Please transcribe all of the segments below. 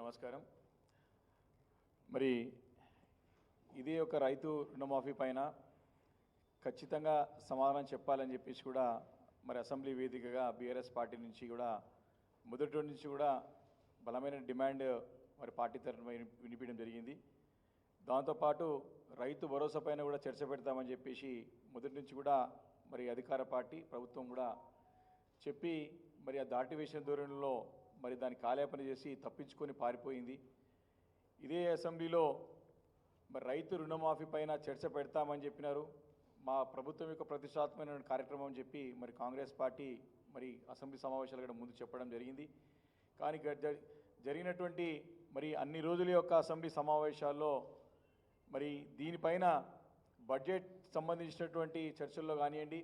నమస్కారం. మరి ఇదే ఒక రైతు రుణమాఫీ పైన ఖచ్చితంగా సమాధానం చెప్పాలని చెప్పేసి కూడా మరి అసెంబ్లీ వేదికగా బీఆర్ఎస్ పార్టీ నుంచి కూడా మొదటి నుంచి కూడా బలమైన డిమాండ్ మరి పార్టీ తరఫున వినిపించడం జరిగింది. దాంతోపాటు రైతు భరోసా పైన కూడా చర్చ పెడతామని చెప్పేసి మొదటి నుంచి కూడా మరి అధికార పార్టీ ప్రభుత్వం కూడా చెప్పి మరి ఆ దాటి వేసిన ధోరణిలో మరి దాన్ని కాలేపన చేసి తప్పించుకొని పారిపోయింది. ఇదే అసెంబ్లీలో మరి రైతు రుణమాఫీ పైన చర్చ పెడతామని చెప్పినారు. మా ప్రభుత్వం యొక్క ప్రతిష్టాత్మకమైన కార్యక్రమం అని చెప్పి మరి కాంగ్రెస్ పార్టీ మరి అసెంబ్లీ సమావేశాలు కూడా ముందు చెప్పడం జరిగింది. కానీ జరిగినటువంటి మరి అన్ని రోజుల యొక్క అసెంబ్లీ సమావేశాల్లో మరి దీనిపైన బడ్జెట్ సంబంధించినటువంటి చర్చల్లో కానివ్వండి,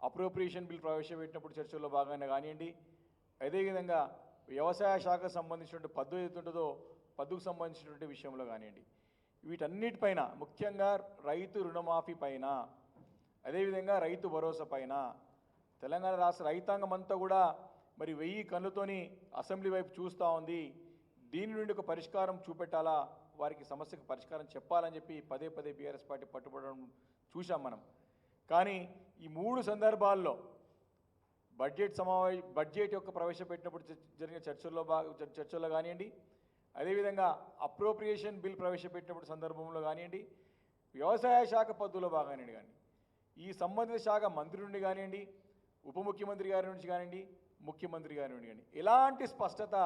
అప్రోప్రియేషన్ బిల్ ప్రవేశపెట్టినప్పుడు చర్చల్లో భాగంగా కానివ్వండి, అదేవిధంగా వ్యవసాయ శాఖకు సంబంధించినటువంటి పద్దు ఏదైతుంటుందో పద్దుకు సంబంధించినటువంటి విషయంలో కానివ్వండి, వీటన్నిటిపైన ముఖ్యంగా రైతు రుణమాఫీ పైన, అదేవిధంగా రైతు భరోసా పైన తెలంగాణ రాష్ట్ర రైతాంగం అంతా కూడా మరి 1000 కళ్ళతోని అసెంబ్లీ వైపు చూస్తూ ఉంది. దీని నుండి ఒక పరిష్కారం చూపెట్టాలా, వారికి సమస్యకు పరిష్కారం చెప్పాలని చెప్పి పదే పదే బీఆర్ఎస్ పార్టీ పట్టుబడడం చూసాం మనం. కానీ ఈ 3 సందర్భాల్లో బడ్జెట్ యొక్క ప్రవేశపెట్టినప్పుడు జరిగిన చర్చల్లో కానివ్వండి, అదేవిధంగా అప్రోప్రియేషన్ బిల్ ప్రవేశపెట్టినప్పుడు సందర్భంలో కానివ్వండి, వ్యవసాయ శాఖ పద్ధతిలో భాగానండి కానీ ఈ సంబంధిత శాఖ మంత్రి నుండి కానివ్వండి, ఉప ముఖ్యమంత్రి గారి నుంచి కానివ్వండి, ముఖ్యమంత్రి గారి నుండి కానీ ఎలాంటి స్పష్టత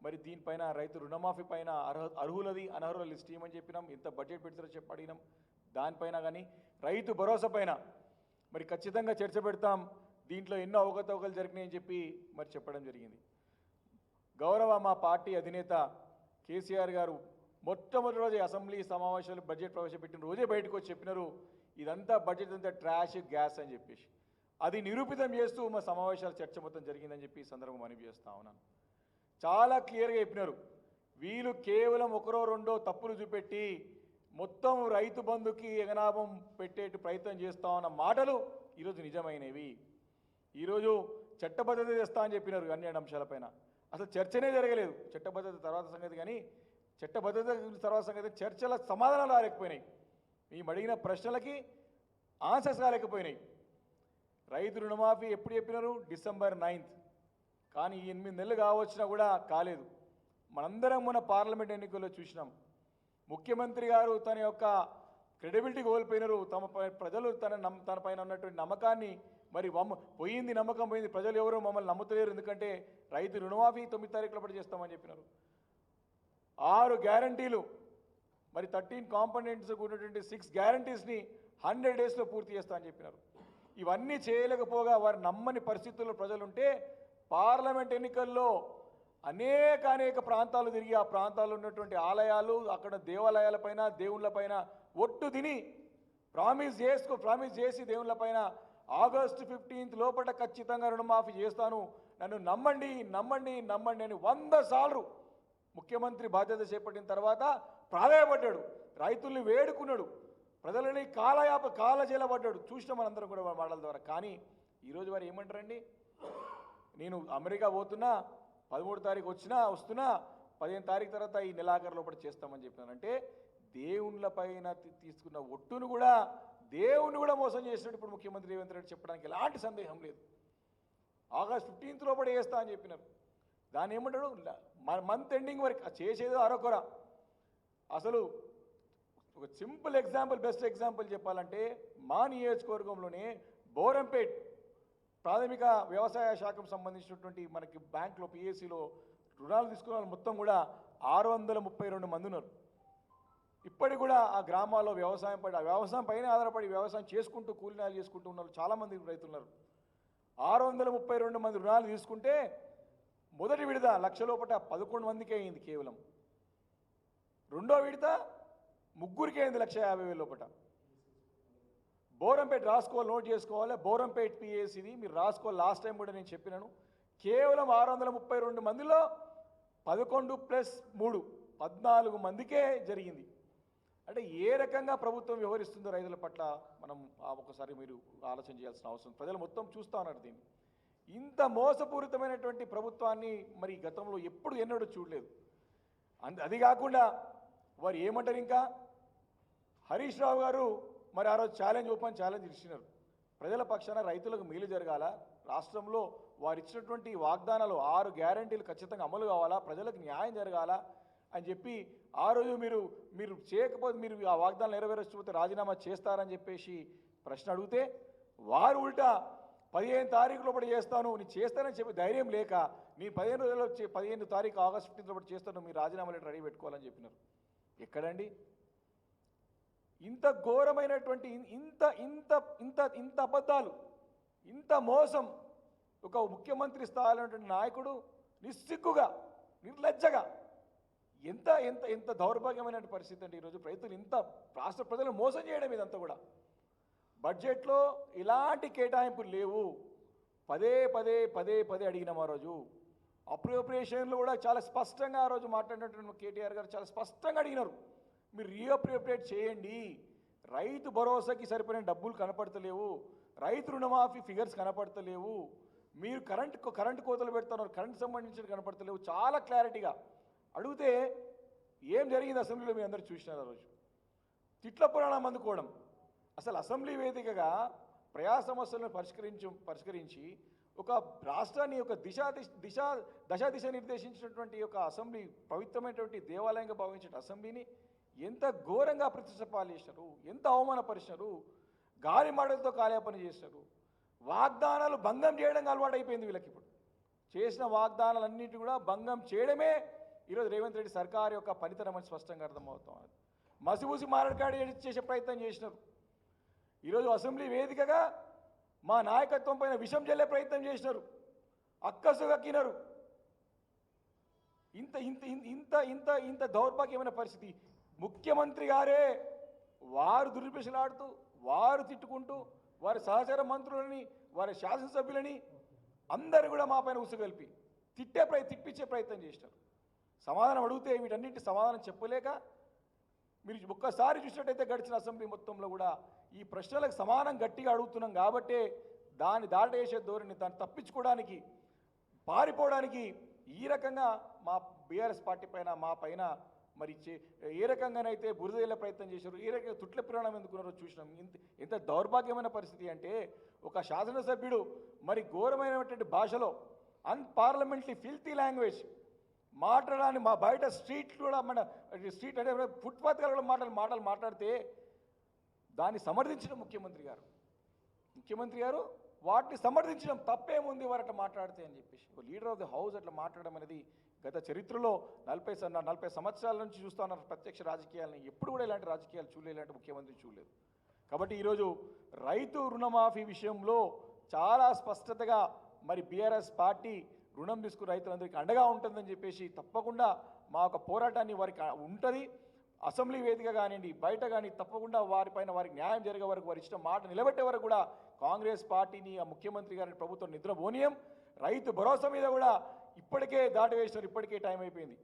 మరి దీనిపైన రైతు రుణమాఫీ పైన అర్హులది అనర్హుల లిస్ట్ ఇవ్వమని చెప్పినాం. ఎంత బడ్జెట్ పెడతారో చెప్పి అడిగినాం. దానిపైన కానీ రైతు భరోసా పైన మరి ఖచ్చితంగా చర్చ పెడతాం, దీంట్లో ఎన్నో అవకతవకలు జరిగినాయని చెప్పి మరి చెప్పడం జరిగింది. గౌరవ మా పార్టీ అధినేత కేసీఆర్ గారు మొట్టమొదటి రోజే అసెంబ్లీ సమావేశాలు బడ్జెట్ ప్రవేశపెట్టిన రోజే బయటకు వచ్చి చెప్పినారు, ఇదంతా బడ్జెట్ అంతా ట్రాష్ గ్యాస్ అని చెప్పేసి. అది నిరూపితం చేస్తూ మా సమావేశాల చర్చ మొత్తం జరిగిందని చెప్పి ఈ సందర్భంగా మనవి చేస్తా ఉన్నాను. చాలా క్లియర్గా చెప్పినారు, వీళ్ళు కేవలం ఒకరో రెండో తప్పులు చూపెట్టి మొత్తం రైతు బంధుకి ఎగనాభం పెట్టేట్టు ప్రయత్నం చేస్తా ఉన్న మాటలు ఈరోజు నిజమైనవి. ఈరోజు చట్టబద్ధత చేస్తా అని చెప్పినారు అన్ని అంశాలపైన. అసలు చర్చనే జరగలేదు. చట్టబద్ధత తర్వాత సంగతి, కానీ చట్టబద్ధత తర్వాత సంగతి చర్చల సమాధానాలు రాలేకపోయినాయి. మేము అడిగిన ప్రశ్నలకి ఆన్సర్స్ రాలేకపోయినాయి. రైతు రుణమాఫీ ఎప్పుడు చెప్పినారు? December 9th. కానీ 8 నెలలు కావచ్చినా కూడా కాలేదు. మనందరం మొన్న పార్లమెంట్ ఎన్నికల్లో చూసినాం. ముఖ్యమంత్రి గారు తన యొక్క క్రెడిబిలిటీ కోల్పోయినారు. ప్రజలు తన పైన ఉన్నటువంటి నమ్మకాన్ని మరి పోయింది, నమ్మకం పోయింది. ప్రజలు ఎవరో మమ్మల్ని నమ్ముతలేరు, ఎందుకంటే రైతు రుణమాఫీ 9 తారీఖుల పాటు చేస్తామని చెప్పినారు. 6 గ్యారంటీలు మరి 13 కాంపోనెంట్స్ ఉన్నటువంటి 6 గ్యారంటీస్ని 100 డేస్లో పూర్తి చేస్తామని చెప్పినారు. ఇవన్నీ చేయలేకపోగా వారు నమ్మని పరిస్థితుల్లో ప్రజలుంటే పార్లమెంట్ ఎన్నికల్లో అనేక ప్రాంతాలు తిరిగి ఆ ప్రాంతాల్లో ఉన్నటువంటి ఆలయాలు, అక్కడ దేవాలయాలపైన దేవుళ్ళపైన ఒట్టు తిని ప్రామిస్ చేసి దేవుళ్ళపైన August 15th లోపల ఖచ్చితంగా రుణమాఫీ చేస్తాను, నన్ను నమ్మండి అని 100 సార్లు ముఖ్యమంత్రి బాధ్యత చేపట్టిన తర్వాత ప్రాధాయపడ్డాడు, రైతుల్ని వేడుకున్నాడు, ప్రజలని కాలజేలబడ్డాడు. చూసిన మనందరం కూడా మాటల ద్వారా. కానీ ఈరోజు వారు ఏమంటారండి, నేను అమెరికా పోతున్నా, 13 తారీఖు వస్తున్నా, 15 తారీఖు తర్వాత ఈ నెలాఖరు లోపల చేస్తామని చెప్పినానంటే దేవుళ్ళ పైన తీసుకున్న ఒట్టును కూడా దేవుని కూడా మోసం చేసినట్టు ఇప్పుడు ముఖ్యమంత్రి రేవంత్ రెడ్డి చెప్పడానికి ఎలాంటి సందేహం లేదు. August 15th లోపల చేస్తా అని చెప్పినారు. దాన్ని ఏమంటాడు, మంత్ ఎండింగ్ వరకు చేసేదో అరకొర. అసలు ఒక సింపుల్ ఎగ్జాంపుల్, బెస్ట్ ఎగ్జాంపుల్ చెప్పాలంటే మా నియోజకవర్గంలోనే బోరంపేట్ ప్రాథమిక వ్యవసాయ శాఖకు సంబంధించినటువంటి మనకి బ్యాంకులో పిఎస్సిలో రుణాలు తీసుకున్న వాళ్ళు మొత్తం కూడా 632 మంది ఉన్నారు. ఇప్పటికి కూడా ఆ గ్రామాల్లో వ్యవసాయం పైన ఆధారపడి వ్యవసాయం చేసుకుంటూ కూలీనాలు చేసుకుంటూ ఉన్నారు చాలామంది రైతులు ఉన్నారు. 632 మంది రుణాలు తీసుకుంటే మొదటి విడత 1,00,000 లోపల 11 మందికే అయింది కేవలం. రెండో విడత 3కే అయింది 1,50,000 లోపల. బోరంపేట రాసుకోవాలి, నోట్ చేసుకోవాలి. బోరంపేట పిఎస్సిది మీరు రాసుకోవాలి. లాస్ట్ టైం కూడా నేను చెప్పినాను, కేవలం 632 మందిలో 11 + 3 14 మందికే జరిగింది. అంటే ఏ రకంగా ప్రభుత్వం వ్యవహరిస్తుందో రైతుల పట్ల మనం ఒకసారి మీరు ఆలోచన చేయాల్సిన అవసరం. ప్రజలు మొత్తం చూస్తూ ఉన్నారు దీన్ని. ఇంత మోసపూరితమైనటువంటి ప్రభుత్వాన్ని మరి గతంలో ఎన్నడూ చూడలేదు. అది కాకుండా వారు ఏమంటారు ఇంకా హరీష్ రావు గారు మరి ఆ రోజు ఓపెన్ ఛాలెంజ్ ఇచ్చినారు. ప్రజల పక్షాన రైతులకు మేలు జరగాల, రాష్ట్రంలో వారు ఇచ్చినటువంటి వాగ్దానాలు 6 గ్యారంటీలు ఖచ్చితంగా అమలు కావాలా, ప్రజలకు న్యాయం జరగాల అని చెప్పి ఆ రోజు మీరు చేయకపోతే మీరు ఆ వాగ్దానాలు నెరవేర్చకపోతే రాజీనామా చేస్తారని చెప్పేసి ప్రశ్న అడిగితే వారు ఉల్టా 15 తారీఖు లోపల చేస్తాను, నేను చేస్తానని చెప్పి ధైర్యం లేక నేను 15 రోజుల్లో 15 తారీఖు ఆగస్టు 15 లోపల చేస్తాను, మీరు రాజీనామా లెటర్ రెడీ పెట్టుకోవాలని చెప్పినారు. ఎక్కడండి ఇంత ఘోరమైనటువంటి ఇంత ఇంత ఇంత ఇంత అబద్ధాలు, ఇంత మోసం ఒక ముఖ్యమంత్రి స్థాయిలో ఉన్నటువంటి నాయకుడు నిస్సిగ్గుగా నిర్లజ్జగా ఎంత ఎంత ఎంత దౌర్భాగ్యమైన పరిస్థితి అండి. ఈరోజు రైతులు ఇంత రాష్ట్ర ప్రజలను మోసం చేయడం ఇదంతా కూడా. బడ్జెట్లో ఇలాంటి కేటాయింపులు లేవు. పదే పదే పదే పదే అడిగినాం ఆ రోజు. అప్రోప్రియేషన్లో కూడా చాలా స్పష్టంగా ఆ రోజు మాట్లాడినటువంటి కేటీఆర్ గారు చాలా స్పష్టంగా అడిగినారు, మీరు రీఅప్రోప్రియేట్ చేయండి, రైతు భరోసాకి సరిపోయిన డబ్బులు కనపడతలేవు, రైతు రుణమాఫీ ఫిగర్స్ కనపడతలేవు, మీరు కరెంటు కోతలు పెడుతున్నారు, కరెంట్ సంబంధించిన కనపడతలేవు. చాలా క్లారిటీగా అడిగితే ఏం జరిగింది అసెంబ్లీలో మీ అందరూ చూసినారు. ఆ రోజు తిట్ల పురాణం అందుకోవడం, అసలు అసెంబ్లీ వేదికగా ప్రజా సమస్యలను పరిష్కరించి ఒక రాష్ట్రాన్ని ఒక దశ నిర్దేశించినటువంటి ఒక అసెంబ్లీ, పవిత్రమైనటువంటి దేవాలయంగా భావించిన అసెంబ్లీని ఎంత ఘోరంగా ప్రతిష్టపాలు చేశారు, ఎంత అవమానపరిచారు, గాలి మాటలతో కాలేపన చేశారు. వాగ్దానాలు భంగం చేయడం అలవాటు అయిపోయింది వీళ్ళకి. ఇప్పుడు చేసిన వాగ్దానాలన్నింటి కూడా భంగం చేయడమే ఈరోజు రేవంత్ రెడ్డి సర్కారు యొక్క పనితనం అని స్పష్టంగా అర్థమవుతాం. మసిబూసి మారడికాడి చేసే ప్రయత్నం చేసినారు. ఈరోజు అసెంబ్లీ వేదికగా మా నాయకత్వం పైన విషం జల్లే ప్రయత్నం చేసినారు, అక్కసుగక్కినారు. ఇంత ఇంత ఇంత ఇంత ఇంత దౌర్భాగ్యమైన పరిస్థితి. ముఖ్యమంత్రి గారే వారు దుర్విషలాడుతూ, వారు తిట్టుకుంటూ, వారి సహచర మంత్రులని, వారి శాసనసభ్యులని అందరూ కూడా మా పైన ఉసుగొల్పి తిప్పించే ప్రయత్నం చేసినారు. సమాధానం అడిగితే వీటన్నింటి సమాధానం చెప్పలేక మీరు ఒక్కసారి చూసినట్టయితే గడిచిన అసెంబ్లీ మొత్తంలో కూడా ఈ ప్రశ్నలకు సమానం గట్టిగా అడుగుతున్నాం కాబట్టే దాన్ని దాటేసే ధోరణి, దాన్ని తప్పించుకోవడానికి, పారిపోవడానికి ఈ రకంగా మా బీఆర్ఎస్ పార్టీ పైన మా పైన మరి ఏ రకంగానైతే బురదయ్యే ప్రయత్నం చేశారు, ఏ రకంగా తుట్ల పురాణం ఎందుకున్నారో చూసినాం. ఎంత దౌర్భాగ్యమైన పరిస్థితి అంటే ఒక శాసనసభ్యుడు మరి ఘోరమైనటువంటి భాషలో అన్పార్లమెంటరీ ఫిల్తీ లాంగ్వేజ్ మాట్లాడడానికి మా బయట స్ట్రీట్ కూడా మన స్ట్రీట్ అంటే ఫుట్పాత్ కూడా మాటలు మాట్లాడితే దాన్ని సమర్థించిన ముఖ్యమంత్రి గారు వాటిని సమర్థించడం తప్పేముంది వారు అట్లా మాట్లాడితే అని చెప్పేసి ఒక లీడర్ ఆఫ్ ది హౌస్ అట్లా మాట్లాడడం అనేది గత చరిత్రలో 40 సంవత్సరాల నుంచి చూస్తూ ఉన్నారు ప్రత్యక్ష రాజకీయాలని. ఎప్పుడు కూడా ఇలాంటి రాజకీయాలు చూడలేదు, ఇలాంటి ముఖ్యమంత్రి చూడలేదు. కాబట్టి ఈరోజు రైతు రుణమాఫీ విషయంలో చాలా స్పష్టతగా మరి బీఆర్ఎస్ పార్టీ రుణం తీసుకుని రైతులందరికీ అండగా ఉంటుందని చెప్పేసి తప్పకుండా మా యొక్క పోరాటాన్ని వారికి ఉంటుంది. అసెంబ్లీ వేదిక కానివ్వండి, బయట కానీ తప్పకుండా వారికి న్యాయం జరిగే వరకు, వారి ఇష్టం మాట నిలబెట్టే వరకు కూడా కాంగ్రెస్ పార్టీని, ఆ ముఖ్యమంత్రి గారిని ప్రభుత్వం నిద్రపోనీయం. రైతు భరోసా మీద కూడా ఇప్పటికే దాటివేసినారు, ఇప్పటికే టైం అయిపోయింది.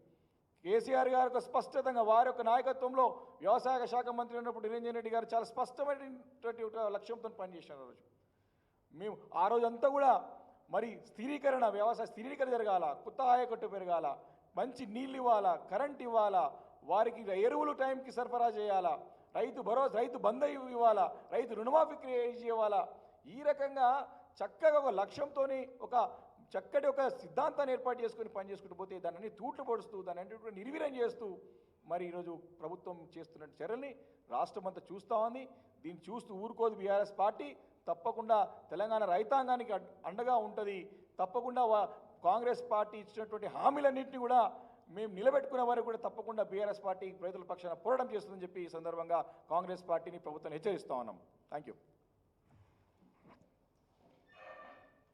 కేసీఆర్ గారు ఒక స్పష్టతంగా వారి యొక్క నాయకత్వంలో వ్యవసాయ శాఖ మంత్రి ఉన్నప్పుడు నిరంజన్ రెడ్డి గారు చాలా స్పష్టమైనటువంటి లక్ష్యంతో పనిచేశారు. ఆ రోజు మేము ఆ రోజంతా కూడా మరి వ్యవసాయ స్థిరీకరణ జరగాల, కొత్త ఆయకట్టు పెరగాల, మంచి నీళ్ళు ఇవ్వాలా, కరెంట్ ఇవ్వాలా, వారికి ఎరువులు టైంకి సరఫరా చేయాలా, రైతు బంధు ఇవ్వాలా, రైతు రుణమాఫీ ఇవ్వాలా. ఈ రకంగా చక్కగా ఒక లక్ష్యంతో ఒక చక్కటి ఒక సిద్ధాంతాన్ని ఏర్పాటు చేసుకొని పనిచేసుకుంటూ పోతే దాన్ని తూట్లు పొడుస్తూ, దాన్ని నిర్వీర్యం చేస్తూ మరి ఈరోజు ప్రభుత్వం చేస్తున్న చర్యల్ని రాష్ట్రం అంతా చూస్తూ ఉంది. దీన్ని చూస్తూ ఊరుకోదు బీఆర్ఎస్ పార్టీ. తప్పకుండా తెలంగాణ రైతాంగానికి అండగా ఉంటుంది. తప్పకుండా కాంగ్రెస్ పార్టీ ఇచ్చినటువంటి హామీలన్నింటినీ కూడా మేము నిలబెట్టుకునే వరకు కూడా తప్పకుండా బీఆర్ఎస్ పార్టీ రైతుల పక్షాన పోరాటం చేస్తుందని చెప్పి ఈ సందర్భంగా కాంగ్రెస్ పార్టీని ప్రభుత్వం హెచ్చరిస్తూ ఉన్నాం. Thank you.